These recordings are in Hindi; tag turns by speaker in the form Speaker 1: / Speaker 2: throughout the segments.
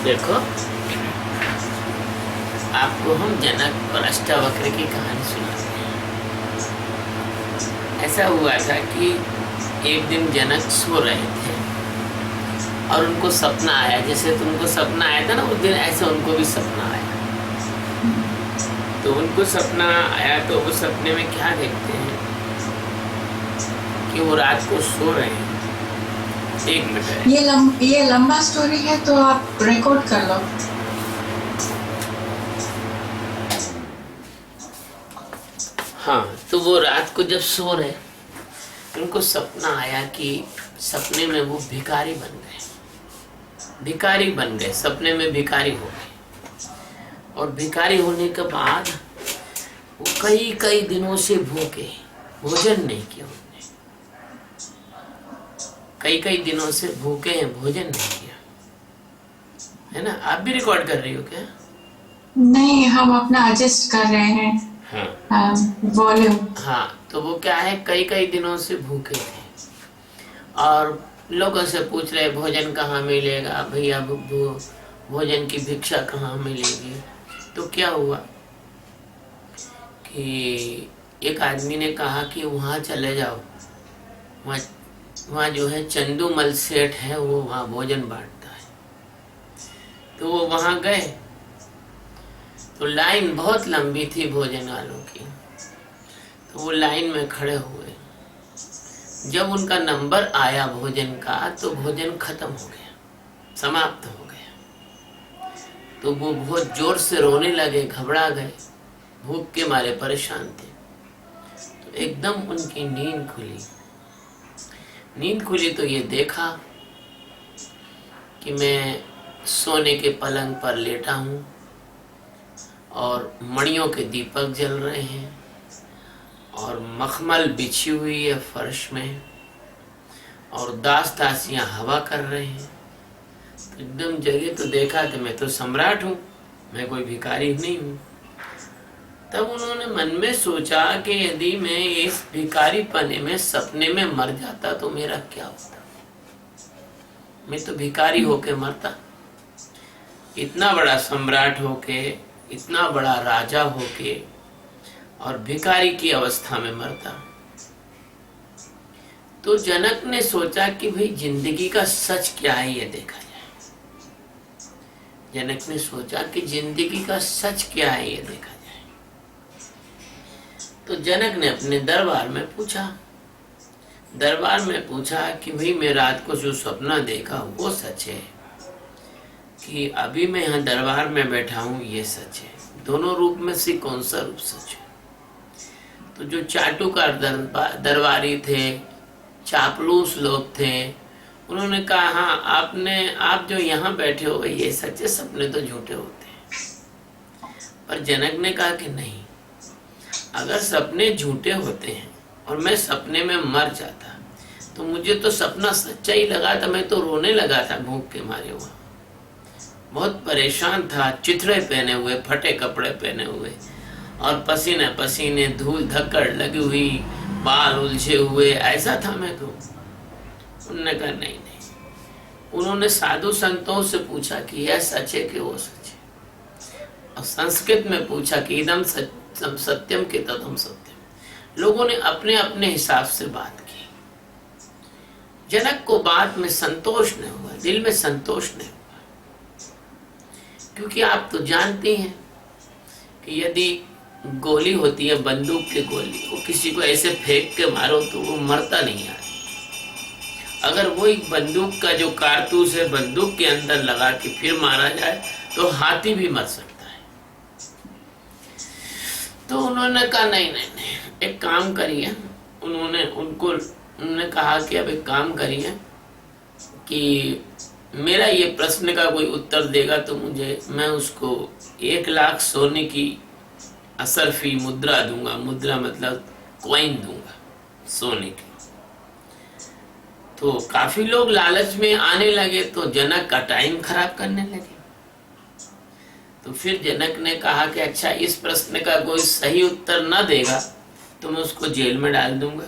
Speaker 1: देखो, आपको हम जनक और अष्टावक्र की कहानी सुनाते हैं। ऐसा हुआ था कि एक दिन जनक सो रहे थे और उनको सपना आया। जैसे तुमको सपना आया था ना उस दिन, ऐसे उनको भी सपना आया। तो उनको सपना आया तो वो सपने में क्या देखते हैं कि वो रात को सो रहे हैं। एक मिनट,
Speaker 2: ये लंबा स्टोरी है तो आप रिकॉर्ड कर लो।
Speaker 1: हाँ, तो वो रात को जब सो रहे उनको सपना आया कि सपने में वो भिखारी बन गए। सपने में भिखारी हो गए और भिखारी होने के बाद वो कई दिनों से भूखे, भोजन नहीं किया उन्होंने। कई दिनों से भूखे हैं, भोजन नहीं किया, है ना। आप भी रिकॉर्ड कर रही हो क्या?
Speaker 2: नहीं, हम अपना एडजस्ट कर रहे हैं।
Speaker 1: हाँ,
Speaker 2: वॉल्यूम।
Speaker 1: हाँ, तो वो क्या है, कई दिनों से भूखे थे और लोगों से पूछ रहे भोजन कहाँ मिलेगा भैया, भोजन की भिक्षा कहाँ मिलेगी। तो क्या हुआ कि एक आदमी ने कहा कि वहाँ चले जाओ, वहाँ जो है चंदूमल सेठ है, वो वहाँ भोजन बांटता है। तो वो वहाँ गए तो लाइन बहुत लंबी थी भोजन वालों की। तो वो लाइन में खड़े हुए। जब उनका नंबर आया भोजन का तो भोजन खत्म हो गया, समाप्त हो गया। तो वो बहुत जोर से रोने लगे, घबरा गए, भूख के मारे परेशान थे। तो एकदम उनकी नींद खुली तो ये देखा कि मैं सोने के पलंग पर लेटा हूँ और मणियों के दीपक जल रहे हैं और मखमल बिछी हुई है फर्श में और दासियां हवा कर रहे हैं। तो एकदम जगे तो देखा कि मैं तो सम्राट हूँ, मैं कोई भिखारी नहीं हूँ। तब उन्होंने मन में सोचा कि यदि मैं इस भिखारी पने में सपने में मर जाता तो मेरा क्या होता। मैं तो भिखारी होके मरता, इतना बड़ा सम्राट होके, इतना बड़ा राजा होके और भिखारी की अवस्था में मरता। तो जनक ने सोचा कि भाई जिंदगी का सच क्या है ये देखा जाए। जनक ने सोचा कि जिंदगी का सच क्या है ये देखा जाए। तो जनक ने अपने दरबार में पूछा कि भाई मैं रात को जो सपना देखा वो सच है कि अभी मैं यहाँ दरबार में बैठा हूँ ये सच है। दोनों रूप में से कौन सा रूप सच है? तो जो चाटुकार दरबारी थे, चापलूस लोग थे, उन्होंने कहा हाँ आप जो यहाँ बैठे हो ये सच है, सपने तो झूठे होते हैं। पर जनक ने कहा कि नहीं, अगर सपने झूठे होते हैं और मैं सपने में मर जाता तो मुझे तो सपना सच्चा ही लगा था। मैं तो रोने लगा था भूख के मारे, हुआ बहुत परेशान था, चिथड़े पहने हुए, फटे कपड़े पहने हुए और पसीने धूल धक्कड़ लगी हुई, बाल उलझे हुए, ऐसा था मैं तो। उन्होंने कहा नहीं। उन्होंने साधु संतों से पूछा कि यह सच है कि वो सच है, और संस्कृत में पूछा कि इदम सत्यम के तदम सत्यम। लोगों ने अपने अपने हिसाब से बात की। जनक को बात में संतोष नहीं हुआ, दिल में संतोष नहीं हुआ, क्योंकि आप तो जानते हैं कि यदि गोली होती है, बंदूक की गोली, वो किसी को ऐसे फेंक के मारो तो वो मरता नहीं है। अगर वो एक बंदूक का जो कारतूस है बंदूक के अंदर लगा के फिर मारा जाए तो हाथी भी मर सकता है। तो उन्होंने कहा नहीं, एक काम करिए। उन्होंने कहा कि अब एक काम करिए कि मेरा ये प्रश्न का कोई उत्तर देगा तो मैं उसको 1 लाख सोने की असरफी मुद्रा दूंगा। मुद्रा मतलब कॉइन दूंगा सोने की। तो काफी लोग लालच में आने लगे तो जनक का टाइम खराब करने लगे। तो फिर जनक ने कहा कि अच्छा, इस प्रश्न का कोई सही उत्तर न देगा तो मैं उसको जेल में डाल दूंगा,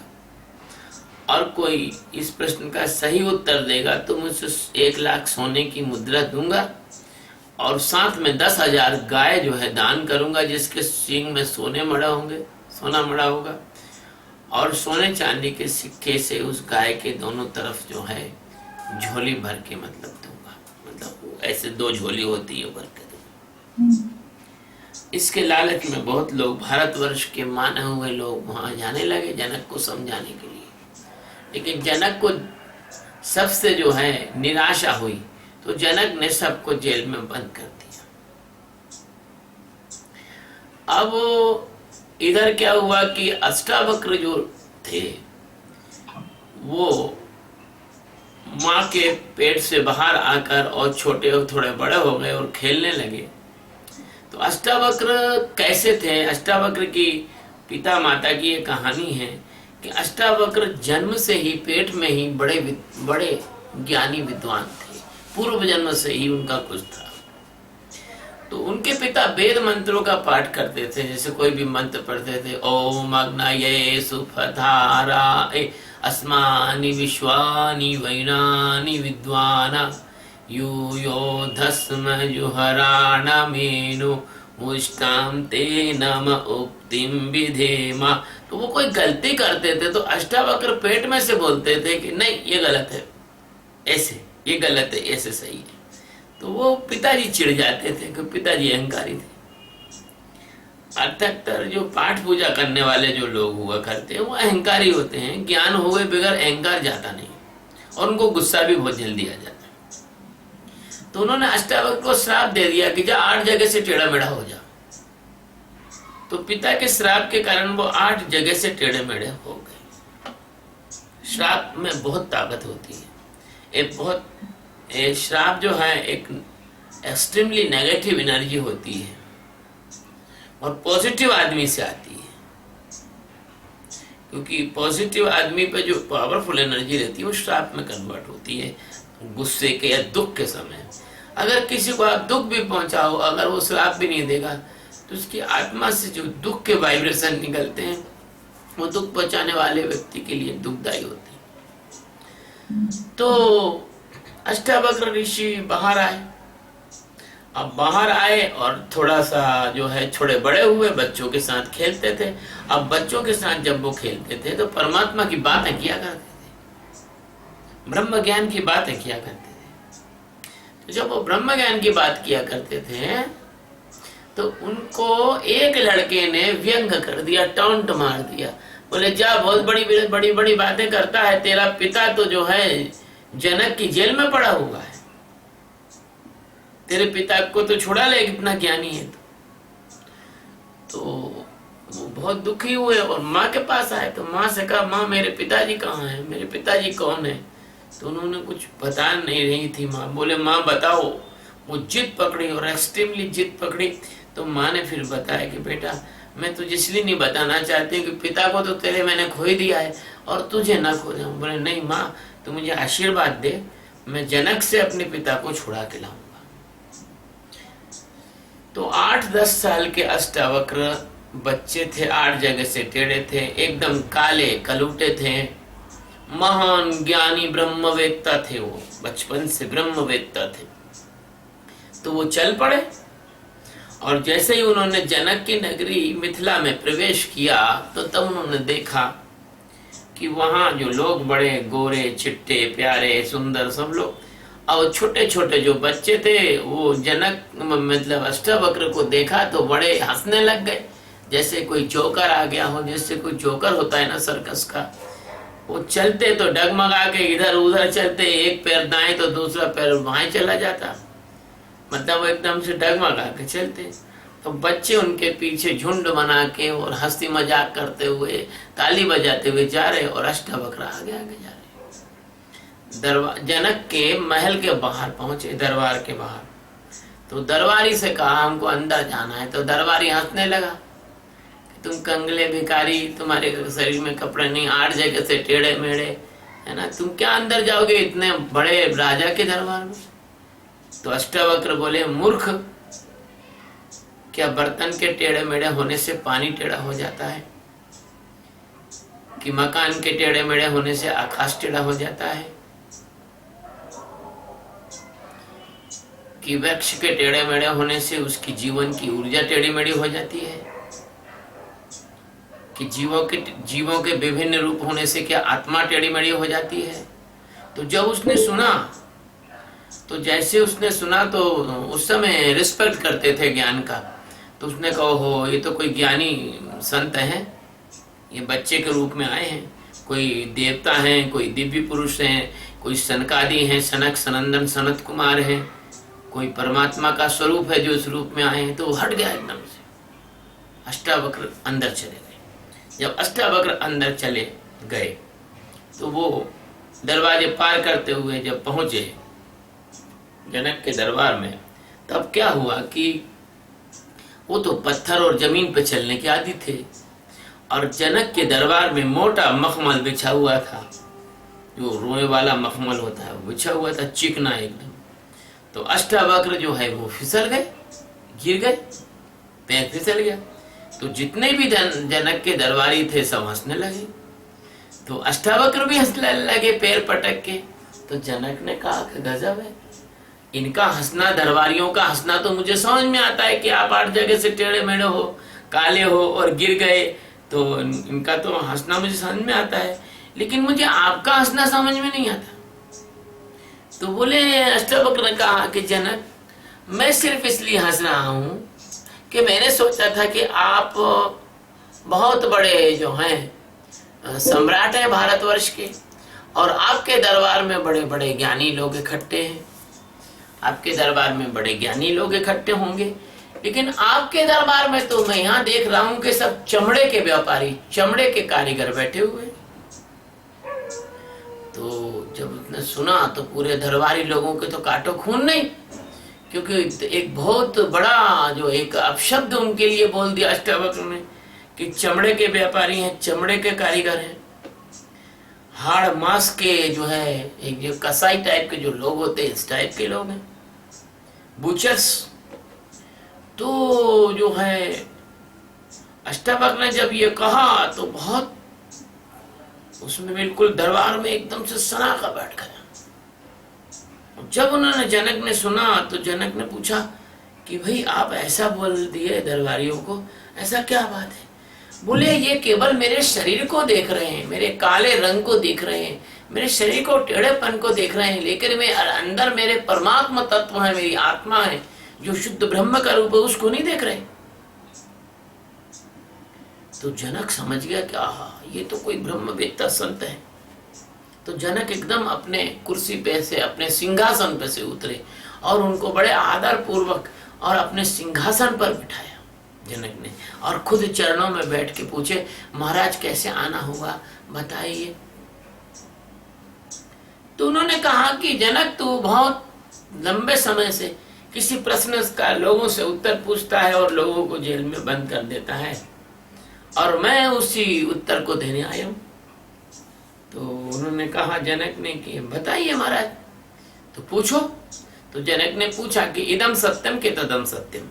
Speaker 1: और कोई इस प्रश्न का सही उत्तर देगा तो मैं उसे 1 लाख सोने की मुद्रा दूंगा और साथ में 10,000 गाय जो है दान करूंगा, जिसके सींग में सोने मड़ा होंगे, सोना मड़ा होगा, और सोने चांदी के सिक्के से उस गाय के दोनों तरफ जो है झोली भर के मतलब दूंगा। मतलब ऐसे 2 झोली होती है, भर के दूंगा। इसके लालच में बहुत लोग, भारतवर्ष के माने हुए लोग वहां जाने लगे जनक को समझाने के लिए। लेकिन जनक को सबसे जो है निराशा हुई, तो जनक ने सबको जेल में बंद कर दिया। अब इधर क्या हुआ कि अष्टावक्र जो थे वो माँ के पेट से बाहर आकर और छोटे और थोड़े बड़े हो गए और खेलने लगे। तो अष्टावक्र कैसे थे? अष्टावक्र की पिता माता की ये कहानी है कि अष्टावक्र जन्म से ही पेट में ही बड़े बड़े ज्ञानी विद्वान थे, पूर्व जन्म से ही उनका कुछ था। तो उनके पिता वेद मंत्रों का पाठ करते थे, जैसे कोई भी मंत्र पढ़ते थे, ओम अग्नये सुफधारा अस्मानि विश्वानि वैनानि विद्वाना यूयो धस्म जुहराण मेनु मुष्टाम ते नम उक्तिम विधेमा। तो वो कोई गलती करते थे तो अष्टावक्र पेट में से बोलते थे कि नहीं ये गलत है, ऐसे ये गलत है, ऐसे सही है। तो वो पिताजी चिढ़ जाते थे कि पिताजी अहंकारी थे। अर्थात जो पाठ पूजा करने वाले जो लोग हुआ करते हैं वो अहंकारी होते हैं। ज्ञान हुए बगैर अहंकार जाता नहीं, और उनको गुस्सा भी बहुत जल्दी आ जाता है। तो उन्होंने अष्टावक्र को श्राप दे दिया कि जा 8 जगह से टेढ़ा मेढ़ा हो जा। तो पिता के श्राप के कारण वो 8 जगह से टेढ़े मेढ़े हो गए। श्राप में बहुत ताकत होती है। श्राप जो है एक एक्सट्रीमली नेगेटिव एनर्जी होती है और पॉजिटिव आदमी से आती है, क्योंकि पॉजिटिव आदमी पे जो पावरफुल एनर्जी रहती है वो श्राप में कन्वर्ट होती है गुस्से के या दुख के समय। अगर किसी को आप दुख भी पहुंचाओ, अगर वो श्राप भी नहीं देगा तो उसकी आत्मा से जो दुख के वाइब्रेशन निकलते हैं वो दुख पहुंचाने वाले व्यक्ति के लिए दुखदायी होती है। तो अष्टावक्र ऋषि बाहर आए। अब बाहर आए और थोड़ा सा जो है थोड़े बड़े हुए, बच्चों के साथ खेलते थे। अब बच्चों के साथ जब वो खेलते थे तो परमात्मा की बातें किया करते थे, ब्रह्म ज्ञान की बातें किया करते थे। तो जब वो ब्रह्म ज्ञान की बात किया करते थे तो उनको एक लड़के ने व्यंग कर दिया, टॉन्ट मार दिया। बोले जा बहुत बड़ी बड़ी बड़ी बातें करता है, तेरा पिता तो जो है जनक की जेल में पड़ा हुआ है, तेरे पिता को तो छुड़ा ले, कितना ज्ञानी है। तो वो बहुत दुखी हुए और माँ के पास आए। तो माँ से कहा, माँ मेरे पिताजी कहाँ हैं, मेरे पिताजी कौन है? तो उन्होंने कुछ बता नहीं रही थी माँ। बोले माँ बताओ। वो जिद पकड़ी और एक्सट्रीमली जिद पकड़ी। तो माँ ने फिर बताया कि बेटा मैं तुझे इसलिए नहीं बताना चाहती कि पिता को तो तेरे मैंने खो ही दिया है और तुझे ना खो जाऊं। बोले नहीं माँ, तो मुझे आशीर्वाद दे, मैं जनक से अपने पिता को छुड़ा के लाऊंगा। तो 8-10 साल के अष्टावक्र बच्चे थे, 8 जगह से टेढ़े थे, एकदम काले कलूटे थे, महान ज्ञानी ब्रह्मवेत्ता थे। वो बचपन से ब्रह्मवेत्ता थे। तो वो चल पड़े और जैसे ही उन्होंने जनक की नगरी मिथिला में प्रवेश किया तो तब उन्होंने देखा कि वहाँ जो लोग बड़े गोरे चिट्टे प्यारे सुंदर सब लोग, और छोटे छोटे जो बच्चे थे वो जनक मतलब अष्टावक्र को देखा तो बड़े हंसने लग गए, जैसे कोई जोकर आ गया हो। जैसे कोई जोकर होता है ना सर्कस का, वो चलते तो डगमगा के इधर उधर चलते, एक पैर दाएं तो दूसरा पैर बाएं चला जाता, मतलब वो एकदम से डगमगा के चलते। तो बच्चे उनके पीछे झुंड बना के और हंसी मजाक करते हुए ताली बजाते हुए जा रहे और अष्टावक्र आगे आगे जा रहे। जनक के महल के बाहर पहुंचे, दरबार के बाहर। तो दरबारी से कहा हमको अंदर जाना है। तो दरबारी हंसने लगा, तुम कंगले भिखारी, तुम्हारे शरीर में कपड़े नहीं, 8 जगह से टेढ़े मेढ़े है ना, तुम क्या अंदर जाओगे इतने बड़े राजा के दरबार में? तो अष्टावक्र बोले, मूर्ख, क्या बर्तन के टेढ़े मेढ़े होने से पानी टेढ़ा हो जाता है? कि मकान के टेढ़े मेढ़े होने से आकाश टेढ़ा हो जाता है? कि वृक्ष के टेढ़े मेढ़े होने से उसकी जीवन की ऊर्जा टेढ़ी मेढ़ी हो जाती है, कि जीवों के विभिन्न रूप होने से क्या आत्मा टेढ़ी मेढ़ी हो जाती है। तो जब उसने सुना, तो जैसे उसने सुना तो उस समय रिस्पेक्ट करते थे ज्ञान का, तो उसने कहा हो ये तो कोई ज्ञानी संत हैं, ये बच्चे के रूप में आए हैं, कोई देवता हैं, कोई दिव्य पुरुष हैं, कोई सनकादि हैं, सनक सनंदन सनत कुमार हैं, कोई परमात्मा का स्वरूप है जो इस रूप में आए हैं। तो हट गया एकदम से, अष्टावक्र अंदर चले गए। जब अष्टावक्र अंदर चले गए तो वो दरवाजे पार करते हुए जब पहुंचे जनक के दरबार में, तब क्या हुआ कि वो तो पत्थर और जमीन पे चलने के आदी थे, और जनक के दरबार में मोटा मखमल बिछा हुआ था, जो रोए वाला मखमल होता है वो बिछा हुआ था, चिकना एकदम। तो अष्टावक्र जो है वो फिसल गए, गिर गए, पैर फिसल गया। तो जितने भी जनक के दरबारी थे सब हंसने लगे, तो अष्टावक्र भी हंसने लगे पैर पटक के। तो जनक ने कहा कि गजब है, इनका हंसना, दरबारियों का हंसना तो मुझे समझ में आता है कि आप 8 जगह से टेढ़े मेढ़े हो, काले हो और गिर गए, तो इनका तो हंसना मुझे समझ में आता है, लेकिन मुझे आपका हंसना समझ में नहीं आता। तो बोले अष्टावक्र ने कहा कि जनक, मैं सिर्फ इसलिए हंस रहा हूँ कि मैंने सोचा था कि आप बहुत बड़े जो हैं सम्राट हैं भारतवर्ष के, और आपके दरबार में बड़े बड़े ज्ञानी लोग इकट्ठे हैं, आपके दरबार में बड़े ज्ञानी लोग इकट्ठे होंगे, लेकिन आपके दरबार में तो मैं यहाँ देख रहा हूँ कि सब चमड़े के व्यापारी, चमड़े के कारीगर बैठे हुए। तो जब उसने सुना तो पूरे दरबारी लोगों के तो काटो खून नहीं, क्योंकि एक बहुत बड़ा जो एक अपशब्द उनके लिए बोल दिया अष्टावक्र ने कि चमड़े के व्यापारी हैं, चमड़े के कारीगर हैं, हाड़ मांस के जो है एक जो कसाई टाइप के जो लोग होते हैं, इस टाइप के लोग हैं, बुचर्स। तो जो है अष्टावक्र ने जब ये कहा तो बहुत उसमें बिल्कुल दरबार में एकदम से सनाका बैठ गया। जब उन्होंने जनक ने सुना तो जनक ने पूछा कि भाई आप ऐसा बोल दिए दरबारियों को, ऐसा क्या बात है? बोले ये केवल मेरे शरीर को देख रहे हैं, मेरे काले रंग को देख रहे हैं, मेरे शरीर को टेढ़ेपन को देख रहे हैं, लेकिन मैं अंदर मेरे परमात्मा तत्व है, मेरी आत्मा है जो शुद्ध ब्रह्म का रूप है, उसको नहीं देख रहे। तो जनक समझ गया कि आहा ये तो कोई ब्रह्मवेत्ता संत है। तो जनक एकदम अपने कुर्सी पे से, अपने सिंहासन पे से उतरे और उनको बड़े आदर पूर्वक और अपने सिंहासन पर बिठाया जनक ने, और खुद चरणों में बैठ के पूछे महाराज कैसे आना होगा बताइए। तो उन्होंने कहा कि जनक तू बहुत लंबे समय से किसी प्रश्न का लोगों से उत्तर पूछता है और लोगों को जेल में बंद कर देता है, और मैं उसी उत्तर को देने आया हूं। तो उन्होंने कहा जनक ने कि बताइए महाराज, तो पूछो। तो जनक ने पूछा कि इदम सत्यम के तदम सत्यम,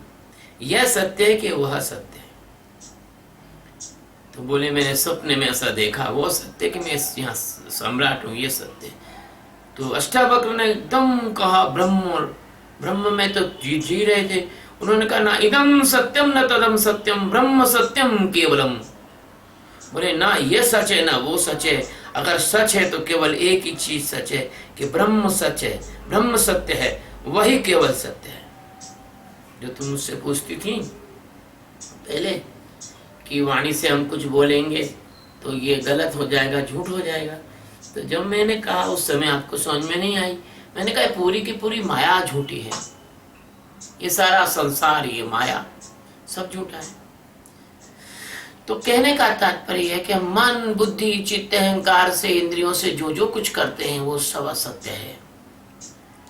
Speaker 1: यह सत्य है कि वह सत्य है? तो बोले मैंने सपने में ऐसा देखा, वो सत्य कि मैं यहाँ सम्राट हूँ, ये सत्य। तो अष्टावक्र ने एकदम कहा ब्रह्म में तो जी रहे थे। उन्होंने कहा ना इदम सत्यम न तदम सत्यम, ब्रह्म सत्यम केवलम। बोले ना ये सच है ना वो सच है, अगर सच है तो केवल एक ही चीज सच है कि ब्रह्म सच है, ब्रह्म सत्य है, वही केवल सत्य है। जो तुम मुझसे पूछती थी पहले कि वाणी से हम कुछ बोलेंगे तो ये गलत हो जाएगा, झूठ हो जाएगा, तो जब मैंने कहा उस समय आपको समझ में नहीं आई। मैंने कहा पूरी की पूरी माया झूठी है, ये सारा संसार, ये माया सब झूठा है। तो कहने का तात्पर्य है कि मन बुद्धि चित्त अहंकार से, इंद्रियों से जो जो कुछ करते हैं वो सब असत्य है।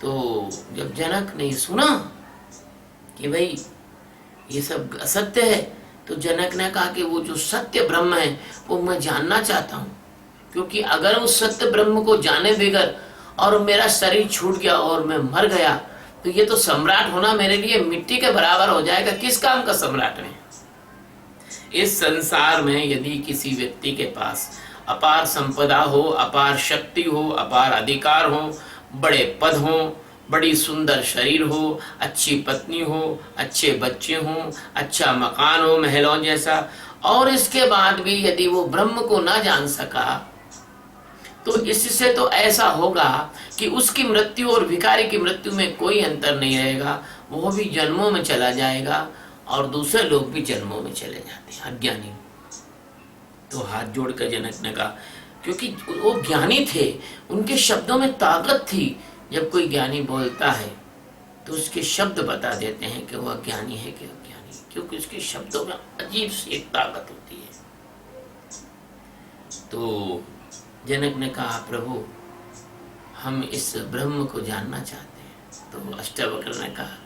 Speaker 1: तो जब जनक ने सुना कि भाई ये सब असत्य है, तो जनक ने कहा कि वो जो सत्य ब्रह्म है वो मैं जानना चाहता हूँ, क्योंकि अगर उस सत्य ब्रह्म को जाने बगैर और मेरा शरीर छूट गया और मैं मर गया तो ये तो सम्राट होना मेरे लिए मिट्टी के बराबर हो जाएगा। किस काम का सम्राट है? इस संसार में यदि किसी व्यक्ति के पास अपार संपदा हो, अपार शक्ति हो, अपार अधिकार हो, बड़े पद हो बड़ी सुंदर शरीर हो, अच्छी पत्नी हो, अच्छे बच्चे हों, अच्छा मकान हो महलों जैसा, और इसके बाद भी यदि वो ब्रह्म को ना जान सका तो इससे तो ऐसा होगा कि उसकी मृत्यु और भिखारी की मृत्यु में कोई अंतर नहीं रहेगा, वो भी जन्मों में चला जाएगा और दूसरे लोग भी जन्मों में चले जाते हैं अज्ञानी। तो हाथ जोड़कर जनक ने कहा, क्योंकि वो ज्ञानी थे, उनके शब्दों में ताकत थी। जब कोई ज्ञानी बोलता है तो उसके शब्द बता देते हैं कि वह ज्ञानी है कि अज्ञानी, क्योंकि उसके शब्दों में अजीब सी एक ताकत होती है। तो जनक ने कहा, प्रभु हम इस ब्रह्म को जानना चाहते हैं। तो अष्टावक्र ने कहा,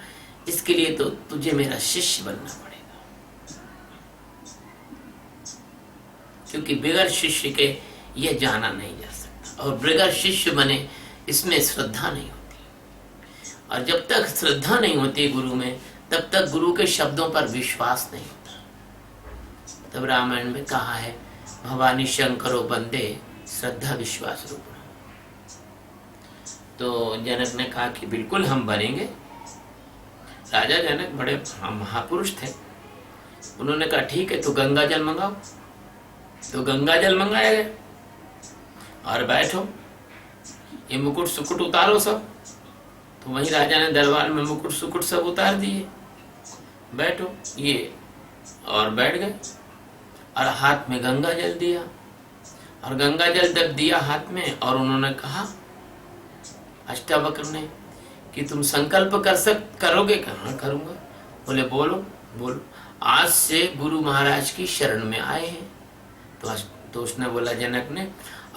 Speaker 1: इसके लिए तो तुझे मेरा शिष्य बनना पड़ेगा, क्योंकि बगैर शिष्य के यह जाना नहीं जा सकता, और बगैर शिष्य बने इसमें श्रद्धा नहीं होती, और जब तक श्रद्धा नहीं होती गुरु में, तब तक गुरु के शब्दों पर विश्वास नहीं होता। तब रामायण में कहा है, भवानी शंकरो बंदे श्रद्धा विश्वास रूप। तो जनक ने कहा कि बिल्कुल हम बनेंगे। राजा जनक बड़े महापुरुष थे, उन्होंने कहा ठीक है, तो गंगा जल मंगाओ। तो गंगा जल मंगाया गया, और बैठो, ये मुकुट सुकुट उतारो सब। तो वहीं राजा ने दरबार में मुकुट सुकुट सब उतार दिए, बैठो ये, और बैठ गए, और हाथ में गंगा जल दिया, और गंगा जल जब दिया हाथ में, और उन्होंने कहा अष्टावक्र ने कि तुम संकल्प करोगे? कहाँ करूंगा। बोले बोलो बोलो, आज से गुरु महाराज की शरण में आए हैं। तो उसने बोला, जनक ने,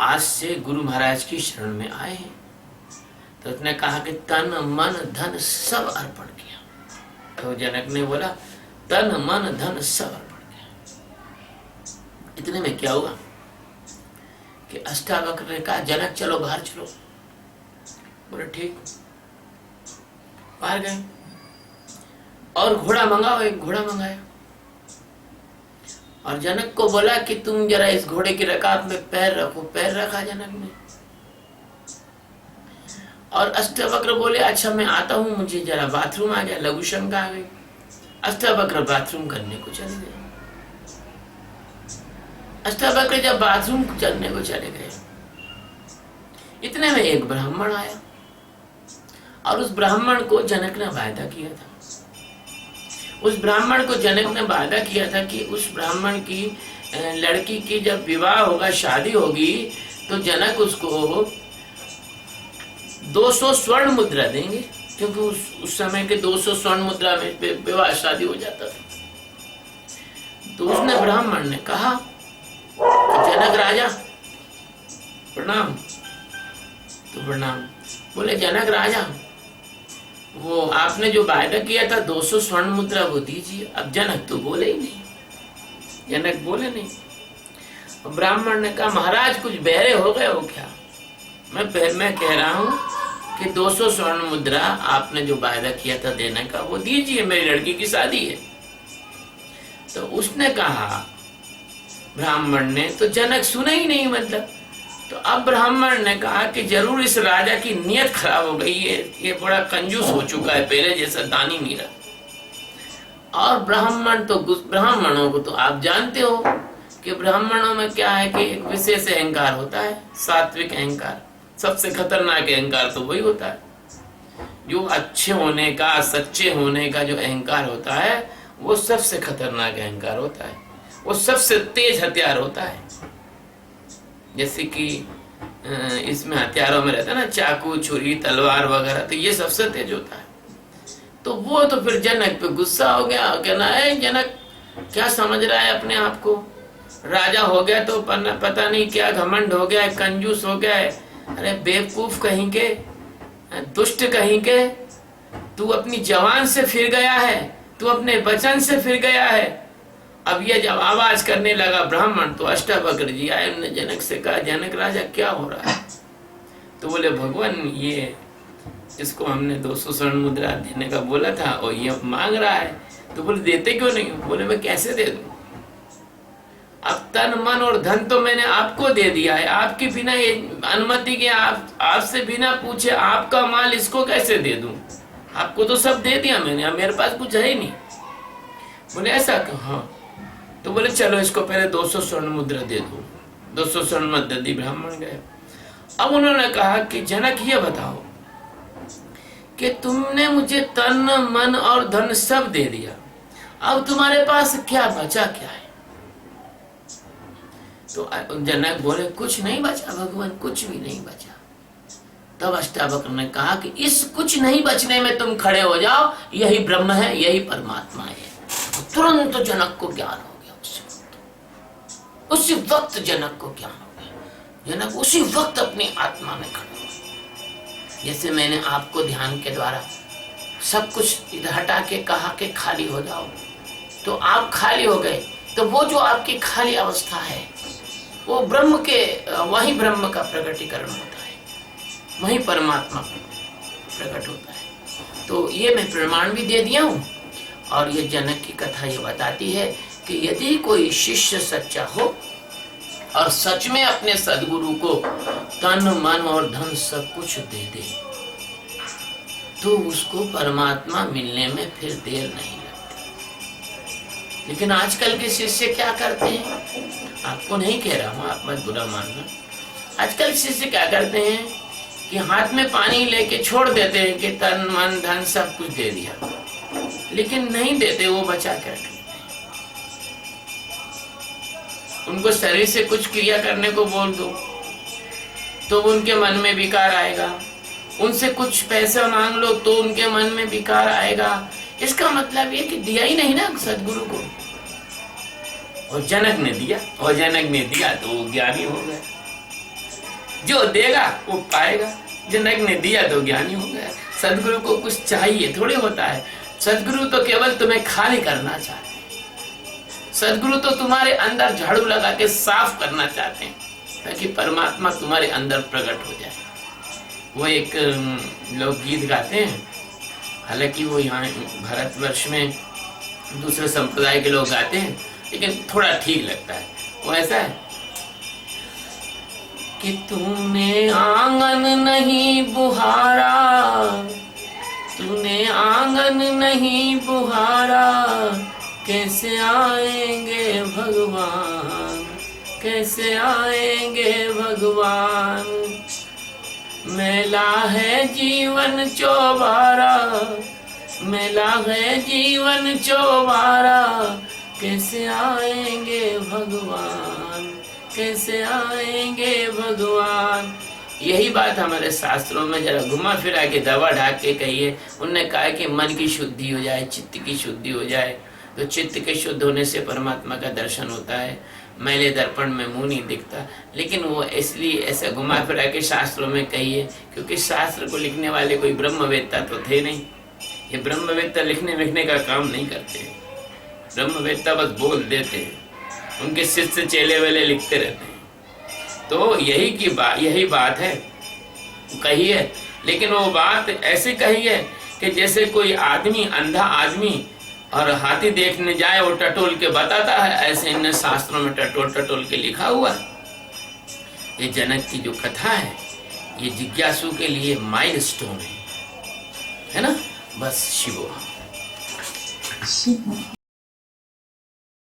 Speaker 1: आज से गुरु महाराज की शरण में आए हैं। तो उसने कहा कि तन मन धन सब अर्पण किया। तो जनक ने बोला, तन मन धन सब अर्पण किया। इतने में क्या हुआ कि अष्टावक्र ने कहा, जनक चलो बाहर चलो। बोले ठीक। बाहर गए, और घोड़ा मंगाओ। एक घोड़ा मंगाया, और जनक को बोला कि तुम जरा इस घोड़े की रकाब में पैर रखो। पैर रखा जनक ने, और अष्टावक्र बोले, अच्छा मैं आता हूं, मुझे जरा बाथरूम आ गया, लघु शंका आ गई। अष्टावक्र बाथरूम करने को चले गए। अष्टावक्र जब बाथरूम करने को चले गए, इतने में एक ब्राह्मण आया, और उस ब्राह्मण को जनक ने वायदा किया था। उस ब्राह्मण को जनक ने वायदा किया था कि उस ब्राह्मण की लड़की की जब विवाह होगा, शादी होगी, तो जनक उसको 200 स्वर्ण मुद्रा देंगे, क्योंकि उस समय के 200 स्वर्ण मुद्रा में विवाह शादी हो जाता था। तो उसने ब्राह्मण ने कहा, जनक राजा प्रणाम। तो प्रणाम। बोले, जनक राजा, वो आपने जो वायदा किया था 200 स्वर्ण मुद्रा वो दीजिए। अब जनक तो बोले ही नहीं, जनक बोले नहीं। ब्राह्मण ने कहा, महाराज कुछ बहरे हो गए हो क्या? मैं कह रहा हूँ कि 200 स्वर्ण मुद्रा आपने जो वायदा किया था देने का वो दीजिए, मेरी लड़की की शादी है। तो उसने कहा, ब्राह्मण ने, तो जनक सुने ही नहीं। मतलब तो अब ब्राह्मण ने कहा कि जरूर इस राजा की नीयत खराब हो गई है, ये बड़ा कंजूस हो चुका है, पहले जैसा दानी नहीं रहा। और ब्राह्मणों को तो आप जानते हो कि ब्राह्मणों में क्या है कि एक विशेष अहंकार होता है, सात्विक अहंकार। सबसे खतरनाक अहंकार तो वही होता है, जो अच्छे होने का, सच्चे होने का जो अहंकार होता है, वो सबसे खतरनाक अहंकार होता है, वो सबसे तेज हथियार होता है। जैसे कि इसमें हथियारों में रहता है ना, चाकू, छुरी, तलवार वगैरह, तो ये सबसे तेज होता है। तो वो तो फिर जनक पे गुस्सा हो गया, कहना है, जनक क्या समझ रहा है अपने आप को? राजा हो गया तो पता नहीं क्या घमंड हो गया है, कंजूस हो गया है। अरे बेवकूफ कहीं के, दुष्ट कहीं के, तू अपनी जवान से फिर गया है, तू अपने वचन से फिर गया है। अब ये जब आवाज करने लगा ब्राह्मण, तो अष्टावक्र जी आए, उन्होंने जनक से कहा, जनक राजा क्या हो रहा है? तो बोले, भगवान ये इसको हमने 200 स्वर्ण मुद्रा देने का बोला था और ये मांग रहा है। तो बोले, देते क्यों नहीं? बोले, मैं कैसे दे दूं? अब तन मन और धन तो मैंने आपको दे दिया है, आपके बिना ये अनुमति के, आपसे बिना पूछे आपका माल इसको कैसे दे दूं? आपको तो सब दे दिया मैंने, अब मेरे पास कुछ है ही नहीं। बोले ऐसा क्यों? हाँ। तो बोले चलो इसको पहले 200 स्वर्ण मुद्रा दे दो। 200 स्वर्ण मुद्रा दी, ब्राह्मण गए। अब उन्होंने कहा कि जनक ये बताओ कि तुमने मुझे तन मन और धन सब दे दिया, अब तुम्हारे पास क्या बचा क्या है? तो जनक बोले कुछ नहीं बचा भगवान, कुछ भी नहीं बचा। तब अष्टावक्र ने कहा कि इस कुछ नहीं बचने में तुम खड़े हो जाओ, यही ब्रह्म है, यही परमात्मा है। तो तुरंत जनक को ज्ञान हो गया। उसी वक्त जनक को ज्ञान हो गया। जनक उसी वक्त अपनी आत्मा में खड़े हो। जैसे मैंने आपको ध्यान के द्वारा सब कुछ इधर हटा के कहा कि खाली हो जाओ, तो आप खाली हो गए। तो वो जो आपकी खाली अवस्था है वो ब्रह्म के, वही ब्रह्म का प्रकटीकरण होता है, वही परमात्मा प्रकट होता है। तो ये मैं प्रमाण भी दे दिया हूँ। और ये जनक की कथा ये बताती है कि यदि कोई शिष्य सच्चा हो और सच में अपने सदगुरु को तन मन और धन सब कुछ दे दे, तो उसको परमात्मा मिलने में फिर देर नहीं लगती। लेकिन आजकल के शिष्य क्या करते हैं, आपको नहीं कह रहा हूँ, आप मत बुरा मानना। आजकल शिष्य क्या करते हैं कि हाथ में पानी लेके छोड़ देते हैं कि तन मन धन सब कुछ दे दिया, लेकिन नहीं देते, वो बचा कर रखते। उनको शरीर से कुछ क्रिया करने को बोल दो तो उनके मन में विकार आएगा, उनसे कुछ पैसा मांग लो तो उनके मन में विकार आएगा। इसका मतलब ये कि दिया ही नहीं ना सदगुरु को। और जनक ने दिया, और जनक ने दिया तो वो ज्ञानी हो गया। जो देगा वो पाएगा। जनक ने दिया तो ज्ञानी हो गया। सदगुरु को कुछ चाहिए थोड़ी होता है। सदगुरु तो केवल तुम्हें खाली करना चाहते हैं। सदगुरु तो तुम्हारे अंदर झाड़ू लगा के साफ करना चाहते हैं ताकि परमात्मा तुम्हारे अंदर प्रकट हो जाए। वो एक लोग गीत गाते हैं, हालांकि वो यहाँ भारतवर्ष में दूसरे संप्रदाय के लोग गाते हैं, लेकिन थोड़ा ठीक लगता है। वो ऐसा है कि तूने आंगन नहीं बुहारा, तूने आंगन नहीं बुहारा, कैसे आएंगे भगवान, कैसे आएंगे भगवान। मैला है जीवन चौबारा, मैला है जीवन चौबारा, कैसे आएंगे भगवान, कैसे आएंगे भगवान। यही बात हमारे शास्त्रों में जरा घुमा फिरा के दबा ढाक के कहिए। उनने कहा कि मन की शुद्धि हो जाए, चित्त की शुद्धि हो जाए, तो चित्त के शुद्ध होने से परमात्मा का दर्शन होता है। मैले दर्पण में मुंह नहीं दिखता। लेकिन वो इसलिए ऐसा घुमा फिरा के शास्त्रों में कहिए क्योंकि शास्त्र को लिखने वाले कोई ब्रह्मवेत्ता तो थे नहीं। ये ब्रह्मवेत्ता लिखने विखने का काम नहीं करते। ब्रह्मवेत्ता बस बोल देते हैं, उनके शिष्य चेले वेले लिखते रहते हैं। तो यही बात है कही है। लेकिन वो बात ऐसे कही है कि जैसे कोई आदमी, अंधा आदमी और हाथी देखने जाए वो टटोल के बताता है, ऐसे इन शास्त्रों में टटोल के लिखा हुआ। ये जनक की जो कथा है ये जिज्ञासु के लिए माइलस्टोन है ना। बस शिवो।